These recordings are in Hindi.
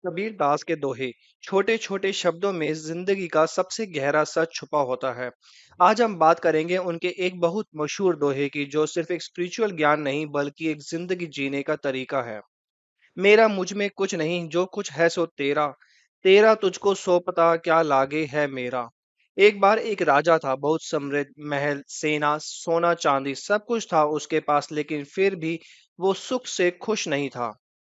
कबीर दास के दोहे। छोटे छोटे शब्दों में जिंदगी का सबसे गहरा सच छुपा होता है। आज हम बात करेंगे उनके एक बहुत मशहूर दोहे की, जो सिर्फ एक स्पिरिचुअल ज्ञान नहीं बल्कि एक जिंदगी जीने का तरीका है। मेरा मुझ में कुछ नहीं, जो कुछ है सो तेरा। तेरा तुझको सो पता क्या लागे है मेरा। एक बार एक राजा था, बहुत समृद्ध, महल, सेना, सोना चांदी सब कुछ था उसके पास, लेकिन फिर भी वो सुख से खुश नहीं था।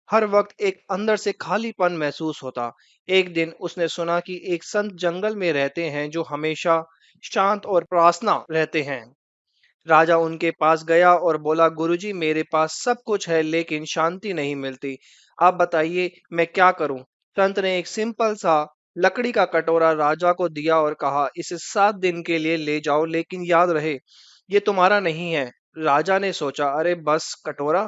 हर वक्त एक अंदर से खालीपन महसूस होता। एक दिन उसने सुना कि एक संत जंगल में रहते हैं जो हमेशा शांत और प्रार्थना रहते हैं। राजा उनके पास गया और बोला, गुरुजी, मेरे पास सब कुछ है लेकिन शांति नहीं मिलती। आप बताइए मैं क्या करूं। संत ने एक सिंपल सा लकड़ी का कटोरा राजा को दिया और कहा, इसे 7 दिन के लिए ले जाओ, लेकिन याद रहे ये तुम्हारा नहीं है। राजा ने सोचा, अरे बस कटोरा,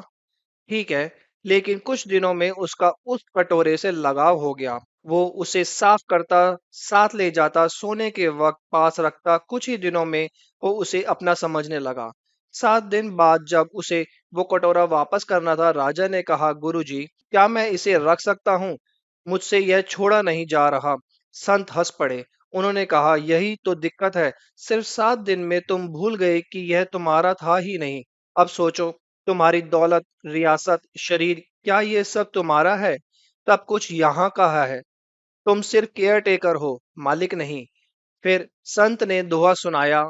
ठीक है। लेकिन कुछ दिनों में उसका उस कटोरे से लगाव हो गया। वो उसे साफ करता, साथ ले जाता, सोने के वक्त पास रखता। कुछ ही दिनों में वो उसे अपना समझने लगा। 7 दिन बाद जब उसे वो कटोरा वापस करना था, राजा ने कहा, गुरुजी, क्या मैं इसे रख सकता हूँ? मुझसे यह छोड़ा नहीं जा रहा। संत हंस पड़े। उन्होंने कहा, यही तो दिक्कत है। सिर्फ 7 दिन में तुम भूल गए कि यह तुम्हारा था ही नहीं। अब सोचो, तुम्हारी दौलत, रियासत, शरीर, क्या ये सब तुम्हारा है? सब कुछ यहाँ का है। तुम सिर्फ केयर टेकर हो, मालिक नहीं। फिर संत ने दोहा सुनाया,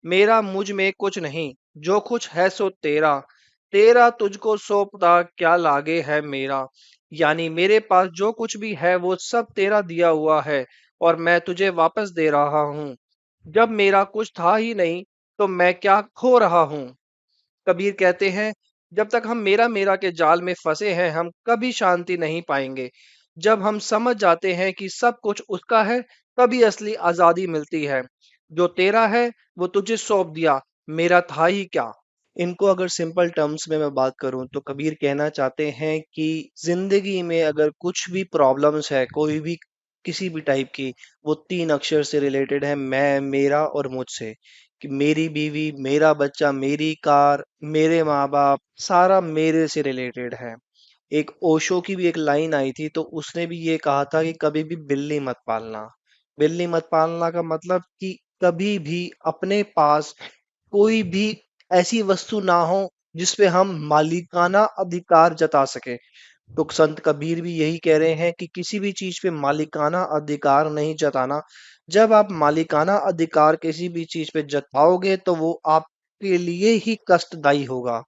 मेरा मुझ में कुछ नहीं, जो कुछ है सो तेरा। तेरा तुझको सौंपता क्या लागे है मेरा। यानी मेरे पास जो कुछ भी है वो सब तेरा दिया हुआ है, और मैं तुझे वापस दे रहा हूँ। जब मेरा कुछ था ही नहीं, तो मैं क्या खो रहा हूँ। कबीर कहते हैं, जब तक हम मेरा मेरा के जाल में फंसे हैं, हम कभी शांति नहीं पाएंगे। जब हम समझ जाते हैं कि सब कुछ उसका है, तभी असली आजादी मिलती है। जो तेरा है वो तुझे सौंप दिया, मेरा था ही क्या। इनको अगर सिंपल टर्म्स में मैं बात करूं तो कबीर कहना चाहते हैं कि जिंदगी में अगर कुछ भी प्रॉब्लम्स है, कोई भी किसी भी टाइप की, वो 3 अक्षर से रिलेटेड है, मैं, मेरा और मुझसे। कि मेरी बीवी, मेरा बच्चा, मेरी कार, मेरे माँ बाप, सारा मेरे से रिलेटेड है। एक ओशो की भी एक लाइन आई थी, तो उसने भी ये कहा था कि कभी भी बिल्ली मत पालना। बिल्ली मत पालना का मतलब कि कभी भी अपने पास कोई भी ऐसी वस्तु ना हो जिसपे हम मालिकाना अधिकार जता सके। तो संत कबीर भी यही कह रहे हैं कि किसी भी चीज पे मालिकाना अधिकार नहीं जताना। जब आप मालिकाना अधिकार किसी भी चीज पे जताओगे तो वो आपके लिए ही कष्टदायी होगा।